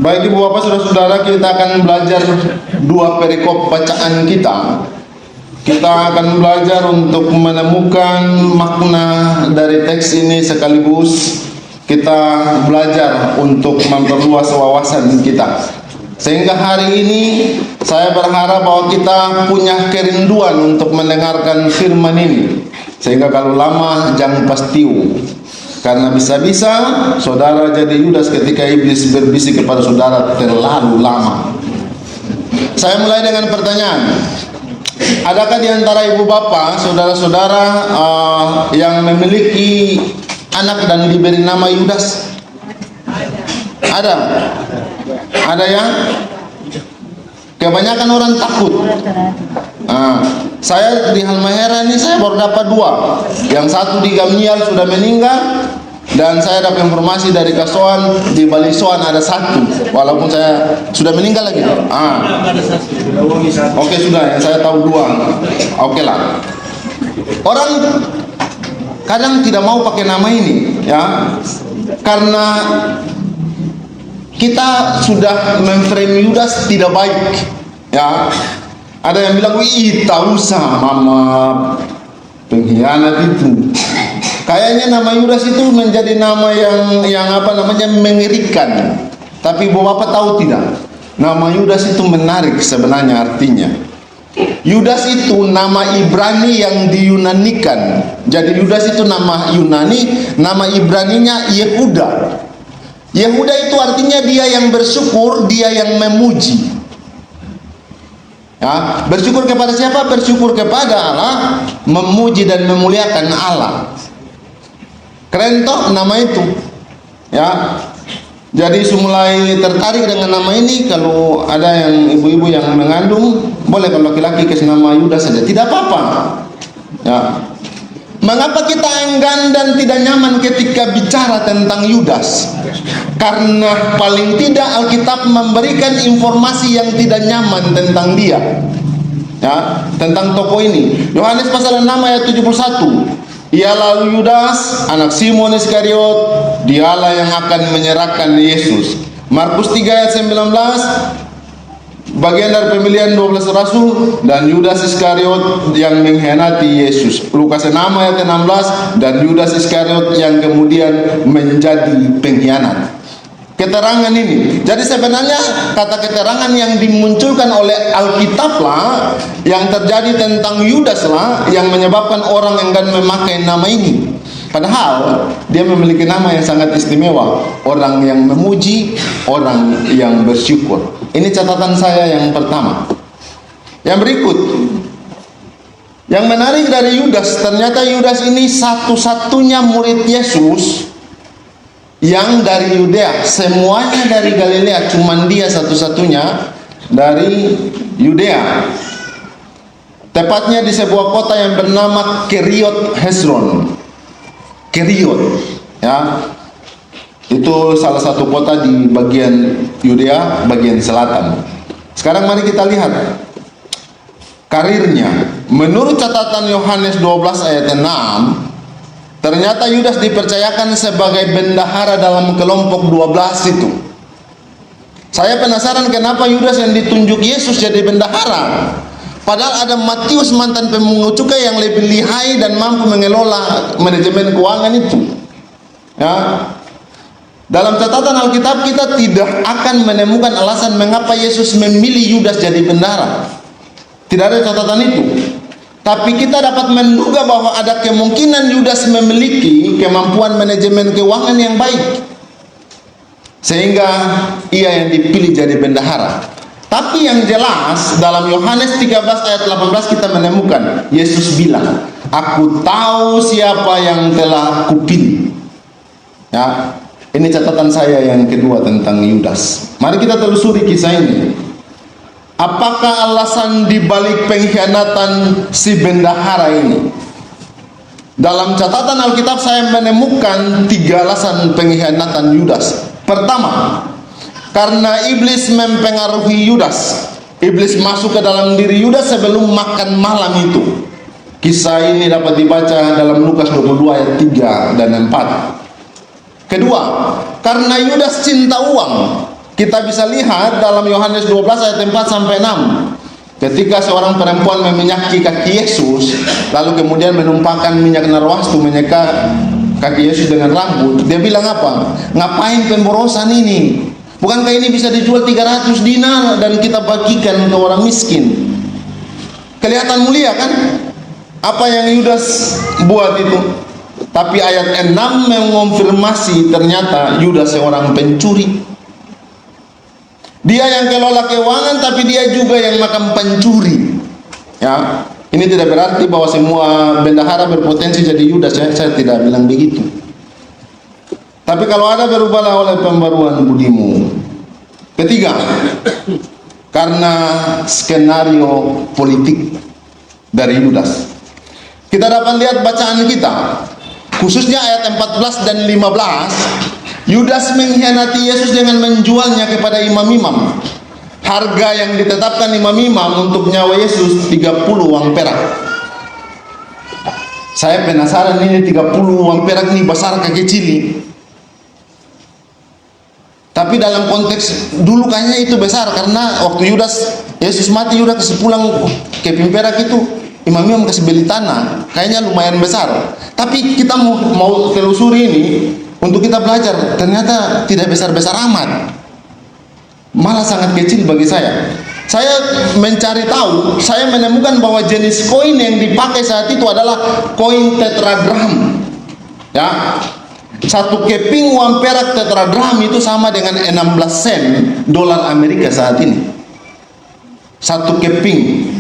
Baik Ibu Bapak Saudara-saudara, kita akan belajar dua perikop bacaan kita. Kita akan belajar untuk menemukan makna dari teks ini, sekaligus kita belajar untuk memperluas wawasan kita. Sehingga hari ini saya berharap bahwa kita punya kerinduan untuk mendengarkan firman ini. Sehingga kalau lama jangan pastiu. Karena bisa-bisa saudara jadi Yudas ketika iblis berbisik kepada saudara terlalu lama. Saya mulai dengan pertanyaan. Adakah di antara ibu bapak, saudara-saudara yang memiliki anak dan diberi nama Yudas? Ada? Ada ya? Kebanyakan orang takut. Saya di Halmahera ini saya baru dapat dua. Yang satu di Gamnial sudah meninggal, dan saya dapat informasi dari Kasoan di Balisoan ada satu, walaupun saya sudah meninggal lagi. Oke, sudah ya, saya tahu dua. Oke lah. Orang kadang tidak mau pakai nama ini, ya, karena kita sudah memframe Yudas tidak baik, ya. Ada yang bilang, wih, tak usah mama pengkhianat itu. Kayaknya nama Yudas itu menjadi nama yang apa namanya mengerikan. Tapi Bapak tahu tidak? Nama Yudas itu menarik sebenarnya artinya. Yudas itu nama Ibrani yang diyunanikan. Jadi Yudas itu nama Yunani, nama Ibraninya Yehuda. Yehuda itu artinya dia yang bersyukur, dia yang memuji. Ya, bersyukur kepada siapa? Bersyukur kepada Allah, memuji dan memuliakan Allah. Keren toh nama itu. Ya. Jadi mulai tertarik dengan nama ini. Kalau ada yang ibu-ibu yang mengandung, boleh kalau laki-laki kasih nama Yudas saja, tidak apa-apa. Ya. Mengapa kita enggan dan tidak nyaman ketika bicara tentang Yudas? Karena paling tidak Alkitab memberikan informasi yang tidak nyaman tentang dia, ya, tentang tokoh ini. Yohanes pasal 6 ayat 71. Ialah Yudas, anak Simon Iskariot, dialah yang akan menyerahkan Yesus. Markus 3 ayat 19. Bagian dari pemilihan 12 rasul, dan Yudas Iskariot yang mengkhianati Yesus. Lukas 6 ayat 16, dan Yudas Iskariot yang kemudian menjadi pengkhianat. Keterangan ini. Jadi sebenarnya kata keterangan yang dimunculkan oleh Alkitab lah, yang terjadi tentang Yudas lah, yang menyebabkan orang enggan memakai nama ini. Padahal dia memiliki nama yang sangat istimewa. Orang yang memuji, orang yang bersyukur. Ini catatan saya yang pertama. Yang berikut, yang menarik dari Yudas, ternyata Yudas ini satu-satunya murid Yesus yang dari Yudea. Semuanya dari Galilea, cuman dia satu-satunya dari Yudea. Tepatnya di sebuah kota yang bernama Keriot Hezron. Keriot, ya, itu salah satu kota di bagian Yudea, bagian selatan. Sekarang mari kita lihat karirnya. Menurut catatan Yohanes 12 ayat 6, ternyata Yudas dipercayakan sebagai bendahara dalam kelompok 12 itu. Saya penasaran kenapa Yudas yang ditunjuk Yesus jadi bendahara. Padahal ada Matius, mantan pemungut cukai, yang lebih lihai dan mampu mengelola manajemen keuangan itu. Ya. Dalam catatan Alkitab kita tidak akan menemukan alasan mengapa Yesus memilih Yudas jadi bendahara. Tidak ada catatan itu. Tapi kita dapat menduga bahwa ada kemungkinan Yudas memiliki kemampuan manajemen keuangan yang baik, sehingga ia yang dipilih jadi bendahara. Tapi yang jelas dalam Yohanes 13 ayat 18 kita menemukan Yesus bilang, "Aku tahu siapa yang telah kupilih." Ya, ini catatan saya yang kedua tentang Yudas. Mari kita telusuri kisah ini. Apakah alasan dibalik pengkhianatan si bendahara ini? Dalam catatan Alkitab saya menemukan 3 alasan pengkhianatan Yudas. Pertama, karena iblis mempengaruhi Yudas. Iblis masuk ke dalam diri Yudas sebelum makan malam itu. Kisah ini dapat dibaca dalam Lukas 22 ayat 3 dan 4. Kedua, karena Yudas cinta uang. Kita bisa lihat dalam Yohanes 12 ayat 4 sampai 6. Ketika seorang perempuan meminyaki kaki Yesus, lalu kemudian menumpahkan minyak narwastu menyeka kaki Yesus dengan rambut, dia bilang apa? Ngapain pemborosan ini? Bukankah ini bisa dijual 300 dinar dan kita bagikan ke orang miskin? Kelihatan mulia kan? Apa yang Yudas buat itu? Tapi ayat 6 mengonfirmasi ternyata Yudas seorang pencuri. Dia yang kelola keuangan, tapi dia juga yang makan pencuri. Ya, ini tidak berarti bahwa semua bendahara berpotensi jadi Yudas. Saya tidak bilang begitu. Tapi kalau ada, berubahlah oleh pembaruan budimu. Ketiga, karena skenario politik dari Yudas. Kita dapat lihat bacaan kita, khususnya ayat 14 dan 15. Yudas mengkhianati Yesus dengan menjualnya kepada imam-imam. Harga yang ditetapkan imam-imam untuk nyawa Yesus 30 uang perak. Saya penasaran, ini 30 uang perak ini besar ke kecil nih. Tapi dalam konteks dulu kayaknya itu besar, karena waktu Yesus mati, Yudas kasih pulang keping perak itu, imam-imam kasih beli tanah, kayaknya lumayan besar. Tapi kita mau telusuri ini untuk kita belajar, ternyata tidak besar-besar amat, malah sangat kecil bagi saya. Saya mencari tahu, saya menemukan bahwa jenis koin yang dipakai saat itu adalah koin tetragram. Ya, satu keping uang perak tetragram itu sama dengan 16 sen dolar Amerika saat ini. Satu keping.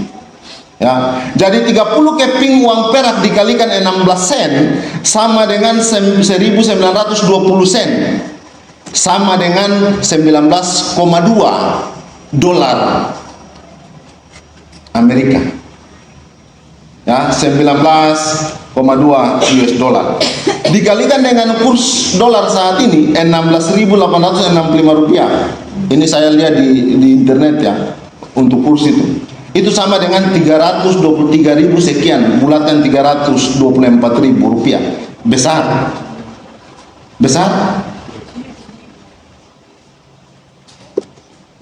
Ya, jadi 30 keping uang perak dikalikan 16 sen sama dengan 1920 sen, sama dengan 19,2 dolar Amerika. Ya, 19,2 US dollar dikalikan dengan kurs dolar saat ini 16.865 rupiah. Ini saya lihat di internet ya, untuk kurs itu sama dengan 323.000 sekian, bulatan 324.000 rupiah. Besar.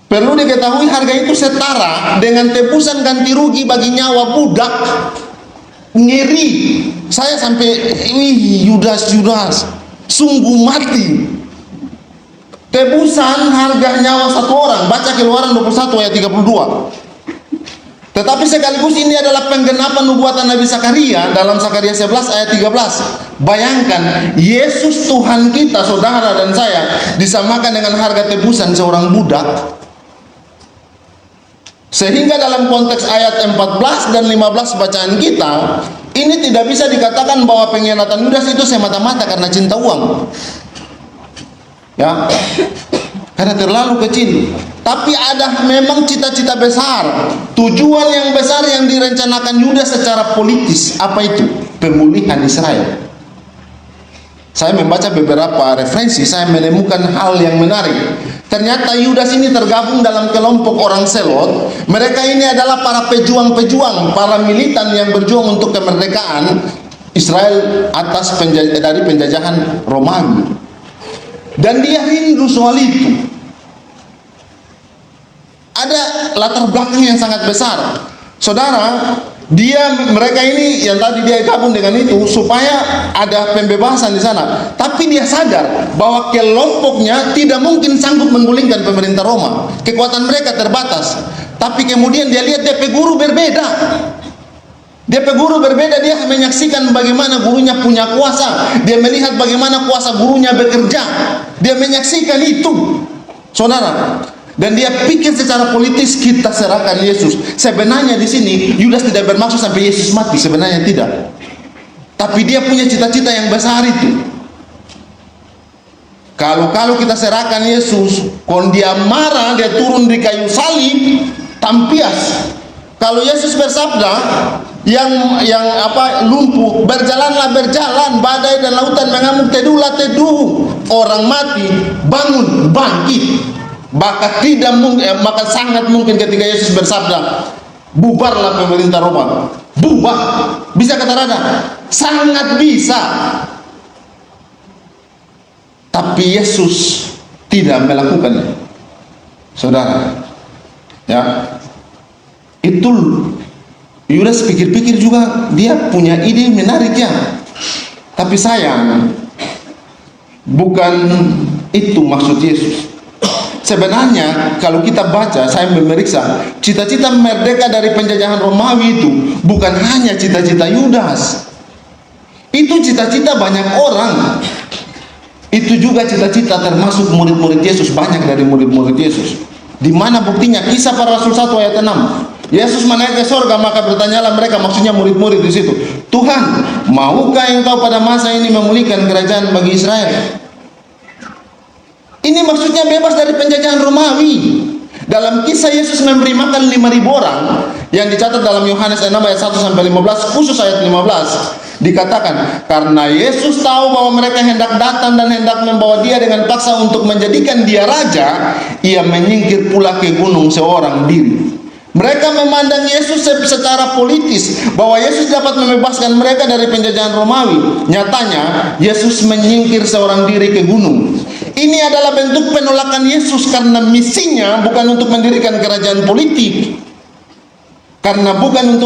Perlu diketahui harga itu setara dengan tebusan ganti rugi bagi nyawa budak. Ngeri. Saya sampai, Yudas, sungguh mati. Tebusan harga nyawa satu orang. Baca Keluaran 21 ayat 32. Tetapi sekaligus ini adalah penggenapan nubuatan Nabi Zakaria dalam Zakaria 11 ayat 13. Bayangkan, Yesus Tuhan kita, saudara dan saya, disamakan dengan harga tebusan seorang budak. Sehingga dalam konteks ayat 14 dan 15 bacaan kita, ini tidak bisa dikatakan bahwa pengkhianatan Yudas itu semata-mata karena cinta uang. Ya, karena terlalu kecil. Tapi ada memang cita-cita besar, tujuan yang besar yang direncanakan Yudas secara politis. Apa itu? Pemulihan Israel. Saya membaca beberapa referensi, saya menemukan hal yang menarik. Ternyata Yudas ini tergabung dalam kelompok orang Selot. Mereka ini adalah para pejuang-pejuang, para militan yang berjuang untuk kemerdekaan Israel dari penjajahan Romawi. Dan dia rindu soal itu. Ada latar belakang yang sangat besar, saudara. Mereka ini yang tadi dia gabung dengan itu supaya ada pembebasan di sana. Tapi dia sadar bahwa kelompoknya tidak mungkin sanggup menggulingkan pemerintah Roma. Kekuatan mereka terbatas. Tapi kemudian dia lihat DP guru berbeda. DP guru berbeda, dia menyaksikan bagaimana gurunya punya kuasa. Dia melihat bagaimana kuasa gurunya bekerja. Dia menyaksikan itu, saudara. Dan dia pikir secara politis, kita serahkan Yesus. Sebenarnya di sini Yudas tidak bermaksud sampai Yesus mati, sebenarnya tidak. Tapi dia punya cita-cita yang besar itu. Kalau kita serahkan Yesus, kalau dia marah, dia turun di kayu salib, tampias. Kalau Yesus bersabda, yang lumpuh, berjalanlah berjalan, badai dan lautan mengamuk, teduhlah teduh. Orang mati bangun, bangkit. Maka sangat mungkin ketika Yesus bersabda, bubarlah pemerintah Roma, bubar, bisa kata rada, sangat bisa. Tapi Yesus tidak melakukannya. saudara. Ya, itu Yudas pikir-pikir juga dia punya ide menarik ya. Tapi sayang, bukan itu maksud Yesus. Sebenarnya kalau kita baca, saya memeriksa, cita-cita merdeka dari penjajahan Romawi itu bukan hanya cita-cita Yudas. Itu cita-cita banyak orang. Itu juga cita-cita termasuk murid-murid Yesus, banyak dari murid-murid Yesus. Di mana buktinya? Kisah Para Rasul 1 ayat 6. Yesus menaik ke sorga, maka bertanyalah mereka, maksudnya murid-murid di situ, Tuhan, maukah Engkau pada masa ini memulihkan kerajaan bagi Israel? Ini maksudnya bebas dari penjajahan Romawi. Dalam kisah Yesus memberi makan 5.000 orang yang dicatat dalam Yohanes 6 ayat 1 sampai 15, khusus ayat 15, dikatakan karena Yesus tahu bahwa mereka hendak datang dan hendak membawa dia dengan paksa untuk menjadikan dia raja, ia menyingkir pula ke gunung seorang diri. Mereka memandang Yesus secara politis, bahwa Yesus dapat membebaskan mereka dari penjajahan Romawi. Nyatanya Yesus menyingkir seorang diri ke gunung. Ini adalah bentuk penolakan Yesus karena misinya bukan untuk mendirikan kerajaan politik. Karena bukan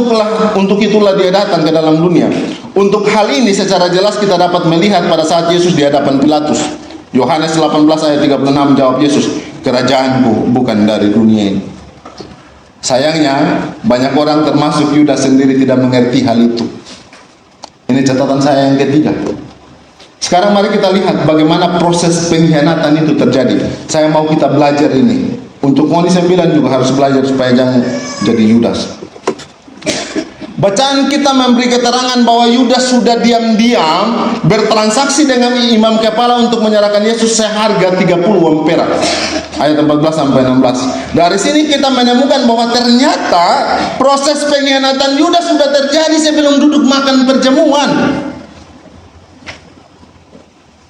untuk itulah dia datang ke dalam dunia. Untuk hal ini secara jelas kita dapat melihat pada saat Yesus di hadapan Pilatus. Yohanes 18 ayat 36, jawab Yesus, kerajaanku bukan dari dunia ini. Sayangnya banyak orang termasuk Yudas sendiri tidak mengerti hal itu. Ini catatan saya yang ketiga. Sekarang mari kita lihat bagaimana proses pengkhianatan itu terjadi. Saya mau kita belajar ini. Untuk Moni 9 juga harus belajar supaya jangan jadi Yudas. Bacaan kita memberi keterangan bahwa Yudas sudah diam-diam bertransaksi dengan imam kepala untuk menyerahkan Yesus seharga 30 uang perak. Ayat 14 sampai 16. Dari sini kita menemukan bahwa ternyata proses pengkhianatan Yudas sudah terjadi sebelum duduk makan perjamuan.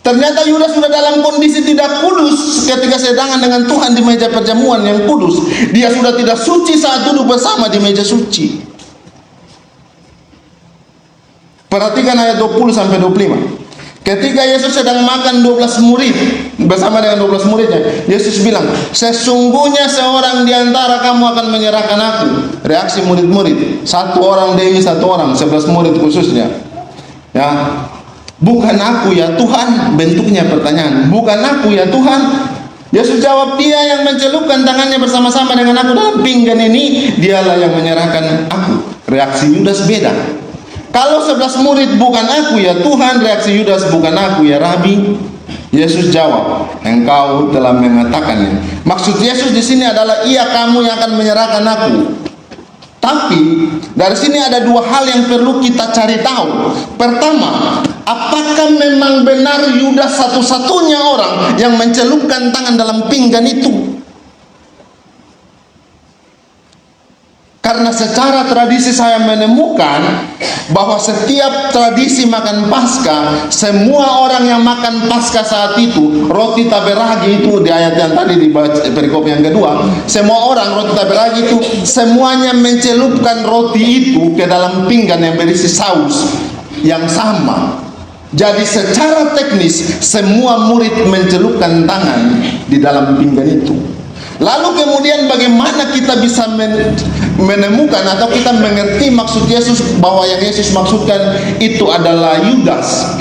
Ternyata Yudas sudah dalam kondisi tidak kudus ketika sedangan dengan Tuhan di meja perjamuan yang kudus. Dia sudah tidak suci saat duduk bersama di meja suci. Perhatikan ayat 20 sampai 25. Ketika Yesus sedang makan 12 murid bersama dengan 12 muridnya, Yesus bilang, sesungguhnya seorang di antara kamu akan menyerahkan aku. Reaksi murid-murid, satu orang demi satu orang, 11 murid khususnya. Ya, bukan aku ya Tuhan. Bentuknya pertanyaan, bukan aku ya Tuhan. Yesus jawab, dia yang mencelupkan tangannya bersama-sama dengan aku dalam pinggan ini, dialah yang menyerahkan aku. Reaksi Yudas beda. Kalau 11 murid, bukan aku ya Tuhan, reaksi Yudas, bukan aku ya Rabi. Yesus jawab, engkau telah mengatakannya. Maksud Yesus di sini adalah kamu yang akan menyerahkan aku. Tapi dari sini ada dua hal yang perlu kita cari tahu. Pertama, apakah memang benar Yudas satu-satunya orang yang mencelupkan tangan dalam pinggan itu? Karena secara tradisi saya menemukan bahwa setiap tradisi makan Paskah, semua orang yang makan Paskah saat itu, roti taberagi itu di ayat yang tadi di perikop yang kedua, semua orang roti taberagi itu semuanya mencelupkan roti itu ke dalam pinggan yang berisi saus yang sama. Jadi secara teknis semua murid mencelupkan tangan di dalam pinggan itu. Lalu kemudian bagaimana kita bisa menemukan atau kita mengerti maksud Yesus bahwa yang Yesus maksudkan itu adalah Yudas?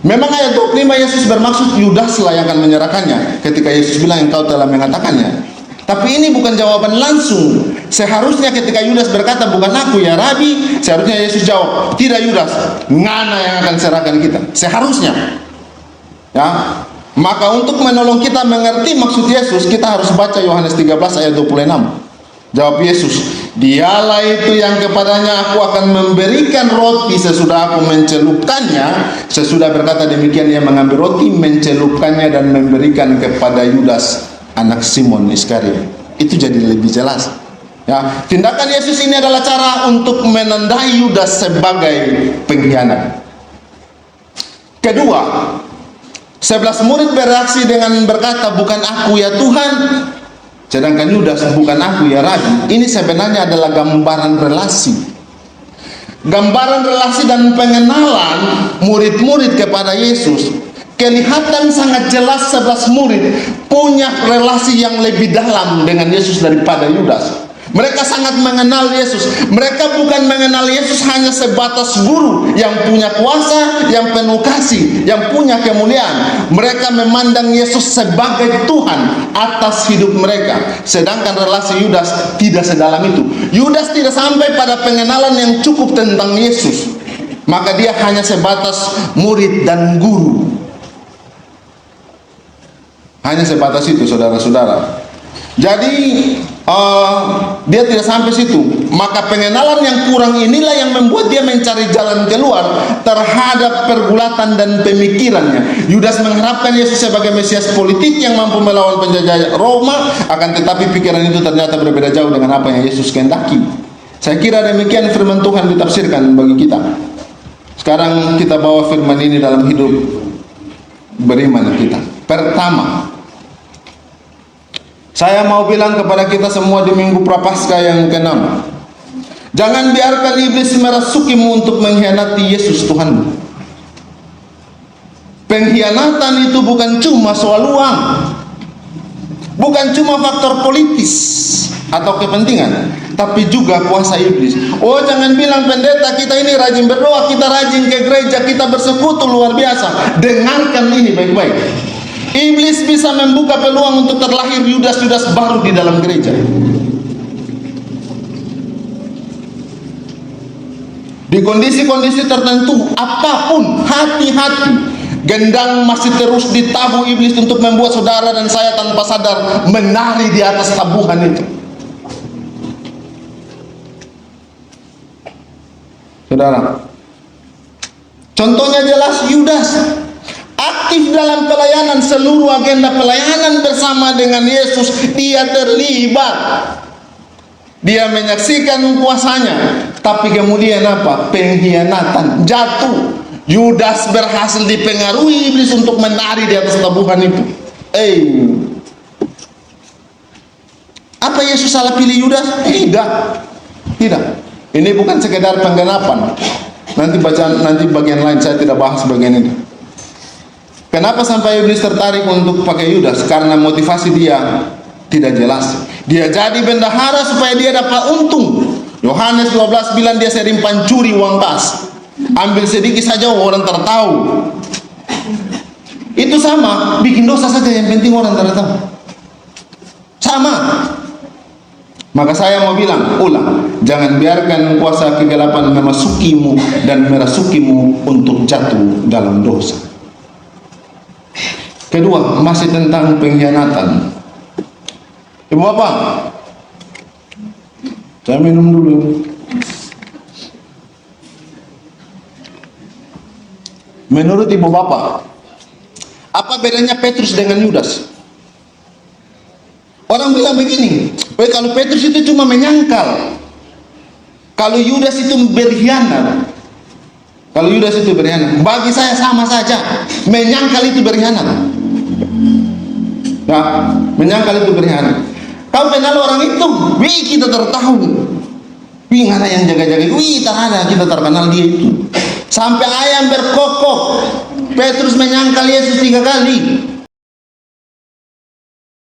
Memang ayat 25 Yesus bermaksud Yudaslah yang akan menyerahkannya ketika Yesus bilang engkau telah mengatakannya. Tapi ini bukan jawaban langsung. Seharusnya ketika Yudas berkata bukan aku ya Rabi, seharusnya Yesus jawab, tidak Yudas, ngana yang akan serahkan kita. Seharusnya. Ya. Maka untuk menolong kita mengerti maksud Yesus, kita harus baca Yohanes 13 ayat 26. Jawab Yesus, dialah itu yang kepadanya aku akan memberikan roti sesudah aku mencelupkannya. Sesudah berkata demikian, ia mengambil roti, mencelupkannya dan memberikan kepada Yudas, anak Simon Iskariot. Itu jadi lebih jelas. Ya, tindakan Yesus ini adalah cara untuk menandai Yudas sebagai pengkhianat. Kedua, 11 murid bereaksi dengan berkata bukan aku ya Tuhan, sedangkan Yudas bukan aku ya Rabi. Ini sebenarnya adalah gambaran relasi. Gambaran relasi dan pengenalan murid-murid kepada Yesus. kelihatan sangat jelas 11 murid punya relasi yang lebih dalam dengan Yesus daripada Yudas. Mereka sangat mengenal Yesus. Mereka bukan mengenal Yesus hanya sebatas guru yang punya kuasa, yang penuh kasih, yang punya kemuliaan. Mereka memandang Yesus sebagai Tuhan atas hidup mereka. Sedangkan relasi Yudas tidak sedalam itu. Yudas tidak sampai pada pengenalan yang cukup tentang Yesus. Maka dia hanya sebatas murid dan guru. Hanya sebatas itu, saudara-saudara. Jadi dia tidak sampai situ. Maka pengenalan yang kurang inilah yang membuat dia mencari jalan keluar terhadap pergulatan dan pemikirannya. Yudas mengharapkan Yesus sebagai Mesias politik yang mampu melawan penjajah Roma, akan tetapi pikiran itu ternyata berbeda jauh dengan apa yang Yesus kehendaki. Saya kira demikian firman Tuhan ditafsirkan bagi kita. Sekarang kita bawa firman ini dalam hidup beriman kita. Pertama, saya mau bilang kepada kita semua di Minggu Prapaskah yang ke-6, jangan biarkan iblis merasukimu untuk mengkhianati Yesus Tuhan. Pengkhianatan itu bukan cuma soal uang, bukan cuma faktor politis atau kepentingan, tapi juga kuasa iblis. Oh, jangan bilang pendeta kita ini rajin berdoa, kita rajin ke gereja, kita bersekutu luar biasa. Dengarkan ini baik-baik. Iblis bisa membuka peluang untuk terlahir Yudas-Yudas baru di dalam gereja. Di kondisi-kondisi tertentu, apapun, hati-hati. Gendang masih terus ditabuh iblis untuk membuat saudara dan saya tanpa sadar menari di atas tabuhan itu. Saudara, contohnya jelas Yudas aktif dalam pelayanan, seluruh agenda pelayanan bersama dengan Yesus dia terlibat. Dia menyaksikan kuasanya, tapi kemudian apa? Pengkhianatan, jatuh. Yudas berhasil dipengaruhi iblis untuk menari di atas tabuhan itu. Apa Yesus salah pilih Yudas? Tidak. Ini bukan sekedar penggenapan. Nanti bagian lain saya tidak bahas bagian ini. Kenapa sampai iblis tertarik untuk pakai Yudas? Karena motivasi dia tidak jelas. Dia jadi bendahara supaya dia dapat untung. Yohanes 12 bilang dia sering pencuri uang kas. Ambil sedikit saja orang tertahu. Itu sama, bikin dosa saja yang penting orang tertahu. Sama. Maka saya mau bilang, ulang, jangan biarkan kuasa kegelapan memasukimu dan merasukimu untuk jatuh dalam dosa. Kedua, masih tentang pengkhianatan. Ibu Bapak, saya minum dulu. Menurut Ibu Bapak, apa bedanya Petrus dengan Yudas? Orang bilang begini, kalau Petrus itu cuma menyangkal, kalau Yudas itu berkhianat. Kalau Yudas itu berkhianat, bagi saya sama saja. Menyangkal itu berkhianat. Nah, menyangkal itu berkhianat. Kau kenal orang itu, wih kita tertahu. Wih nggak ada yang jaga-jaga, wih tak ada, kita terkenal dia itu. Sampai ayam berkokok. Petrus menyangkal Yesus 3 kali.